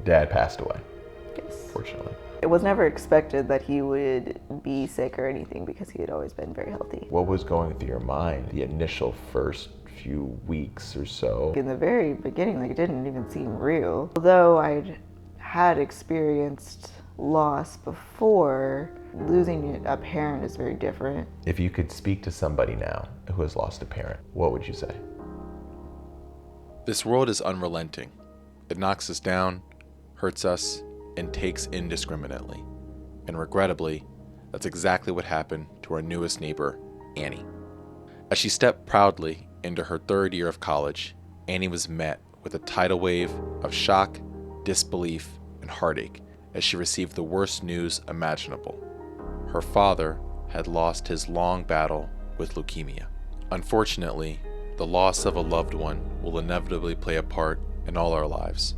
Dad passed away, Yes. fortunately. It was never expected that he would be sick or anything because he had always been very healthy. What was going through your mind the initial first few weeks or so? In the very beginning, it didn't even seem real. Although I'd had experienced loss before, losing a parent is very different. If you could speak to somebody now who has lost a parent, what would you say? This world is unrelenting. It knocks us down, hurts us, and takes indiscriminately. And regrettably, that's exactly what happened to our newest neighbor, Annie. As she stepped proudly into her third year of college, Annie was met with a tidal wave of shock, disbelief, and heartache as she received the worst news imaginable. Her father had lost his long battle with leukemia. Unfortunately, the loss of a loved one will inevitably play a part in all our lives.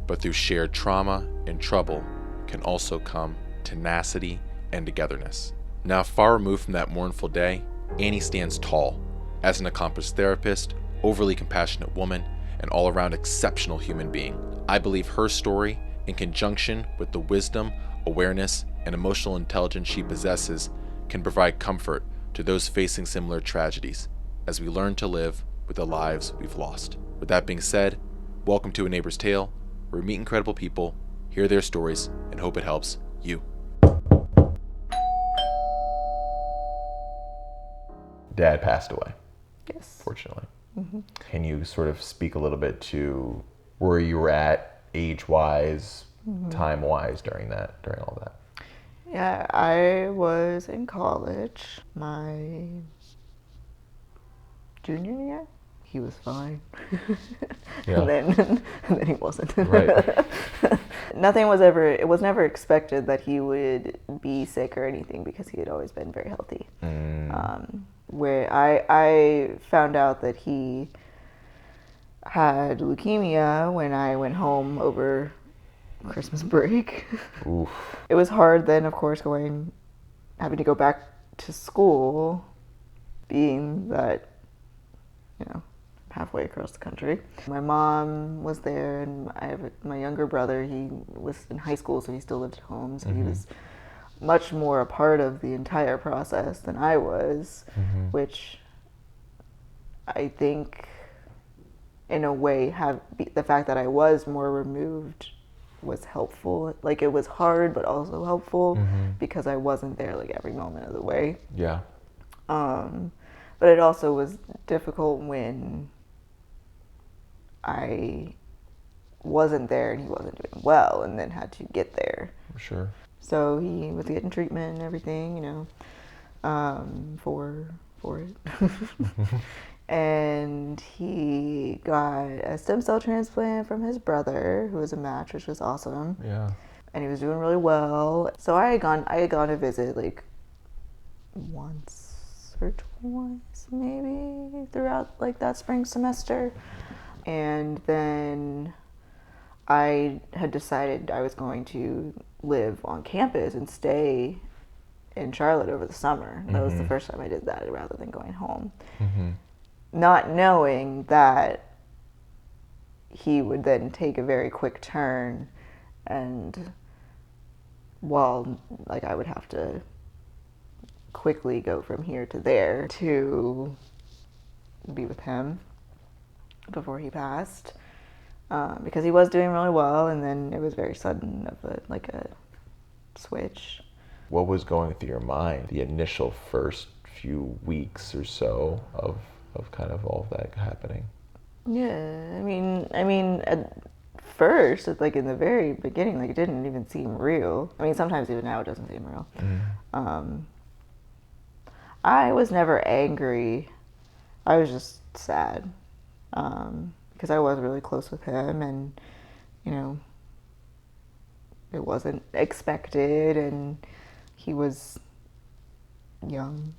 But through shared trauma and trouble can also come tenacity and togetherness. Now, far removed from that mournful day, Annie stands tall as an accomplished therapist, overly compassionate woman, and all-around exceptional human being. I believe her story, in conjunction with the wisdom, awareness, and emotional intelligence she possesses, can provide comfort to those facing similar tragedies as we learn to live with the lives we've lost. With that being said, welcome to A Neighbor's Tale, where we meet incredible people, hear their stories, and hope it helps you. Dad passed away, Yes. fortunately. Mm-hmm. Can you sort of speak a little bit to where you were at age-wise, time-wise during all that? Yeah, I was in college my junior year. He was fine. Yeah. and then he wasn't. Right. It was never expected that he would be sick or anything because he had always been very healthy. Where I found out that he had leukemia when I went home over Christmas break. Oof. It was hard then, of course, having to go back to school, being that, halfway across the country. My mom was there, and I have my younger brother. He was in high school, so he still lived at home. So he was much more a part of the entire process than I was, which I think, in a way, the fact that I was more removed was helpful. It was hard, but also helpful because I wasn't there every moment of the way. Yeah. But it also was difficult when I wasn't there and he wasn't doing well and then had to get there. Sure. So he was getting treatment and everything, for it. And he got a stem cell transplant from his brother, who was a match, which was awesome. Yeah. And he was doing really well. So I had gone to visit once or twice maybe throughout that spring semester. And then I had decided I was going to live on campus and stay in Charlotte over the summer. That was the first time I did that rather than going home. Not knowing that he would then take a very quick turn and I would have to quickly go from here to there to be with him before he passed, because he was doing really well, and then it was very sudden of a switch. What was going through your mind the initial first few weeks or so of kind of all of that happening? Yeah, I mean, at first, it's in the very beginning, it didn't even seem real. I mean, sometimes even now it doesn't seem real. I was never angry. I was just sad, because I was really close with him, and it wasn't expected, and he was young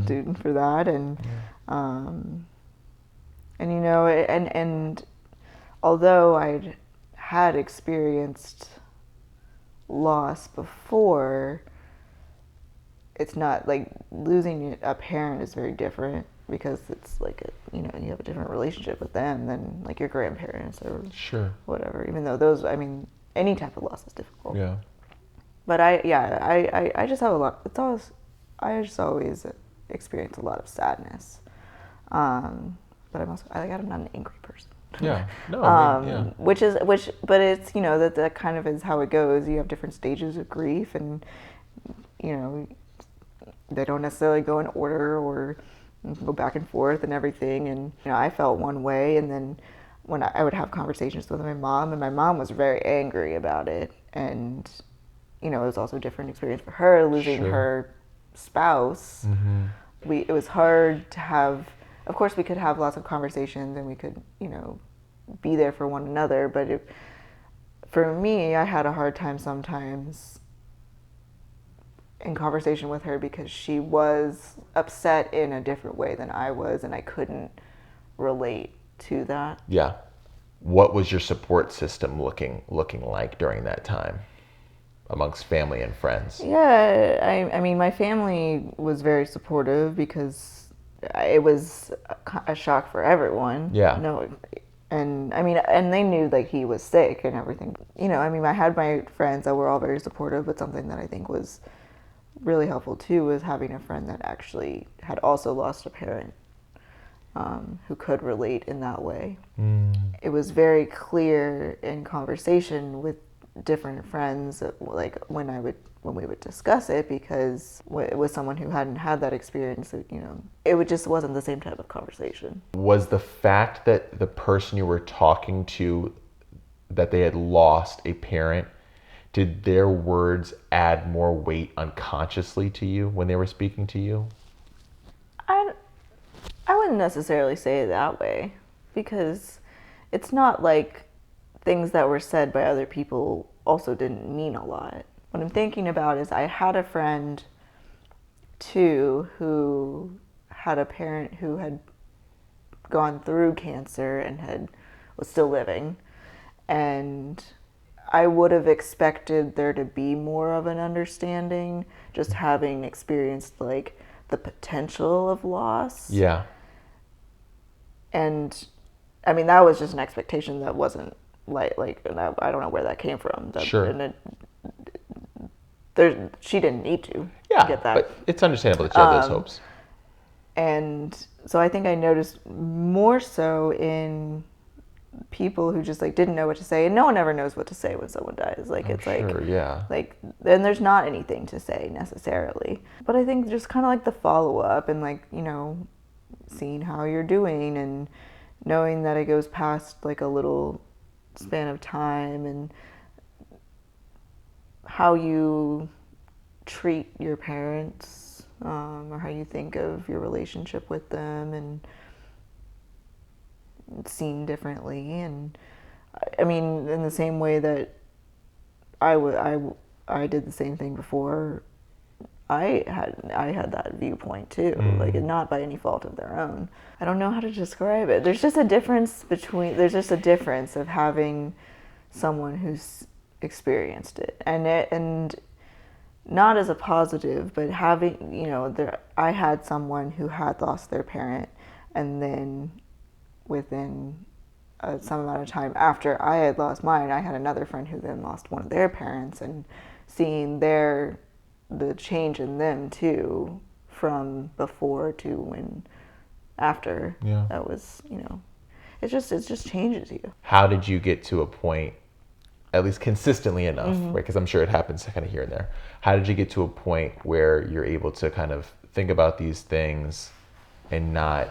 student for that, and and although I'd had experienced loss before, it's not losing a parent is very different, because it's you have a different relationship with them than your grandparents or Sure. whatever, even though those, any type of loss is difficult. Yeah. But I just have a lot. I just always experience a lot of sadness. But I'm not an angry person. Yeah. No. I mean, yeah. But it's, that kind of is how it goes. You have different stages of grief, and they don't necessarily go in order or go back and forth and everything. And I felt one way, and then when I would have conversations with my mom, and my mom was very angry about it, and it was also a different experience for her losing her spouse. It was hard to have. Of course, we could have lots of conversations, and we could be there for one another. But for me, I had a hard time sometimes in conversation with her because she was upset in a different way than I was, and I couldn't relate to that. Yeah. What was your support system looking like during that time amongst family and friends? Yeah, I mean, my family was very supportive because it was a shock for everyone. Yeah. No, and I mean, and they knew like he was sick and everything. I mean, I had my friends that were all very supportive, but something that I think was really helpful too was having a friend that actually had also lost a parent, who could relate in that way. It was very clear in conversation with different friends, like when we would discuss it, because it was someone who hadn't had that experience. It just wasn't the same type of conversation. Was the fact that the person you were talking to, that they had lost a parent, did their words add more weight unconsciously to you when they were speaking to you? I wouldn't necessarily say it that way, because it's not like things that were said by other people also didn't mean a lot. What I'm thinking about is I had a friend too who had a parent who had gone through cancer and was still living, and I would have expected there to be more of an understanding, just having experienced like the potential of loss. Yeah. And I mean, that was just an expectation that wasn't and I don't know where that came from. Sure. And she didn't need to get that. But it's understandable that you have those hopes. And so I think I noticed more so in people who just like didn't know what to say, and no one ever knows what to say when someone dies. Then there's not anything to say necessarily. But I think just kind of like the follow up and seeing how you're doing and knowing that it goes past like a little span of time, and how you treat your parents, or how you think of your relationship with them, and seen differently. And I mean, in the same way that I did the same thing before, I had that viewpoint too, like not by any fault of their own. I don't know how to describe it. There's just a difference of having someone who's experienced it, and not as a positive, but having, I had someone who had lost their parent, and then within some amount of time after I had lost mine, I had another friend who then lost one of their parents, and seeing the change in them too, from before to when after. Yeah. That was, it just changes you. How did you get to a point, at least consistently enough, right? Because I'm sure it happens kind of here and there. How did you get to a point where you're able to kind of think about these things and not,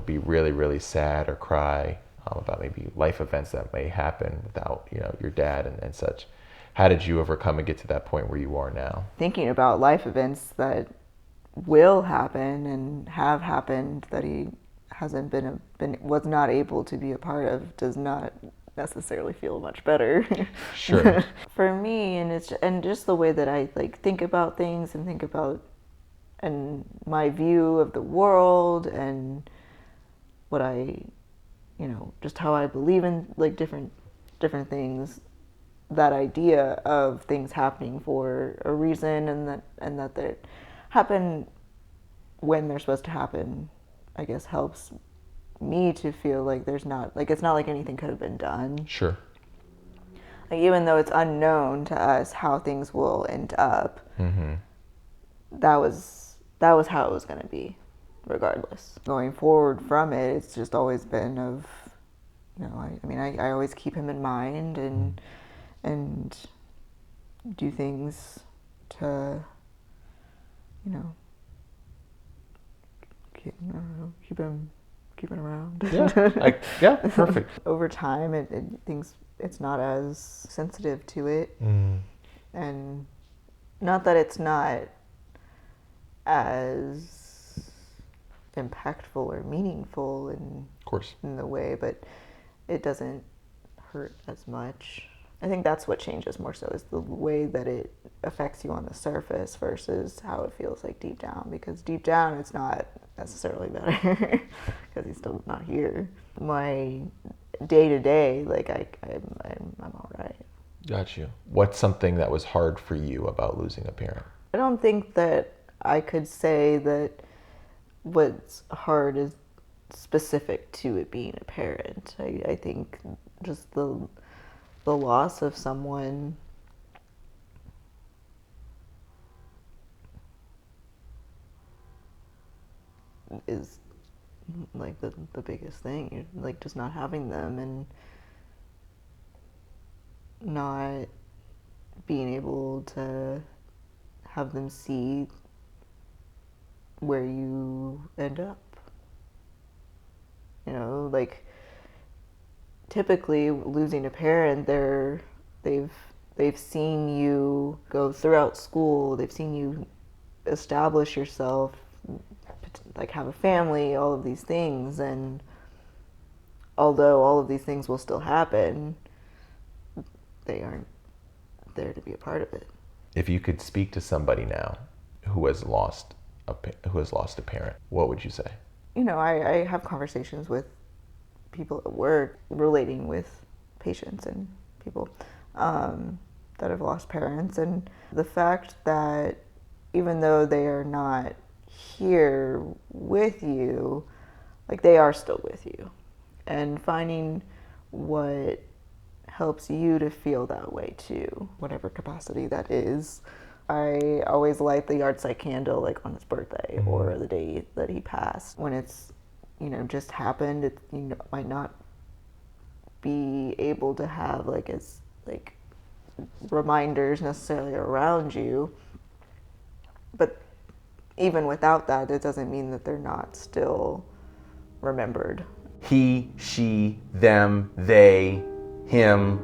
be really, really sad or cry about maybe life events that may happen without, your dad and such? How did you overcome and get to that point where you are now? Thinking about life events that will happen and have happened that he hasn't was not able to be a part of does not necessarily feel much better. Sure. For me, and just the way that I think about things and think about and my view of the world and what I, just how I believe in different things. That idea of things happening for a reason, and that they happen when they're supposed to happen, I guess helps me to feel like it's not like anything could have been done. Sure. Like, even though it's unknown to us how things will end up, that was how it was going to be, regardless. Going forward from it, it's just always been of, I always keep him in mind and do things to, keep him around. Yeah, perfect. Over time, it's not as sensitive to it, and not that it's not as impactful or meaningful Of course. in the way, but it doesn't hurt as much. I think that's what changes more so, is the way that it affects you on the surface versus how it feels like deep down, because deep down it's not necessarily better because he's still not here. My day to day, like I'm all right. Got you. What's something that was hard for you about losing a parent? I don't think that I could say that what's hard is specific to it being a parent. I think just the loss of someone is like the biggest thing. You're like just not having them and not being able to have them see where you end up. Like typically losing a parent, they've seen you go throughout school, they've seen you establish yourself, like have a family, all of these things, and although all of these things will still happen, they aren't there to be a part of it. If you could speak to somebody now who has lost a parent, what would you say? I have conversations with people at work relating with patients and people that have lost parents, and the fact that even though they are not here with you, like they are still with you, and finding what helps you to feel that way too, whatever capacity that is. I always light the yardstick candle like on his birthday or the day that he passed. When it's, just happened, it might not be able to have as reminders necessarily around you. But even without that, it doesn't mean that they're not still remembered. He, she, them, they, him,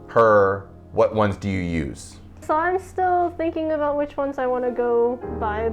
her, what ones do you use? So I'm still thinking about which ones I want to go by.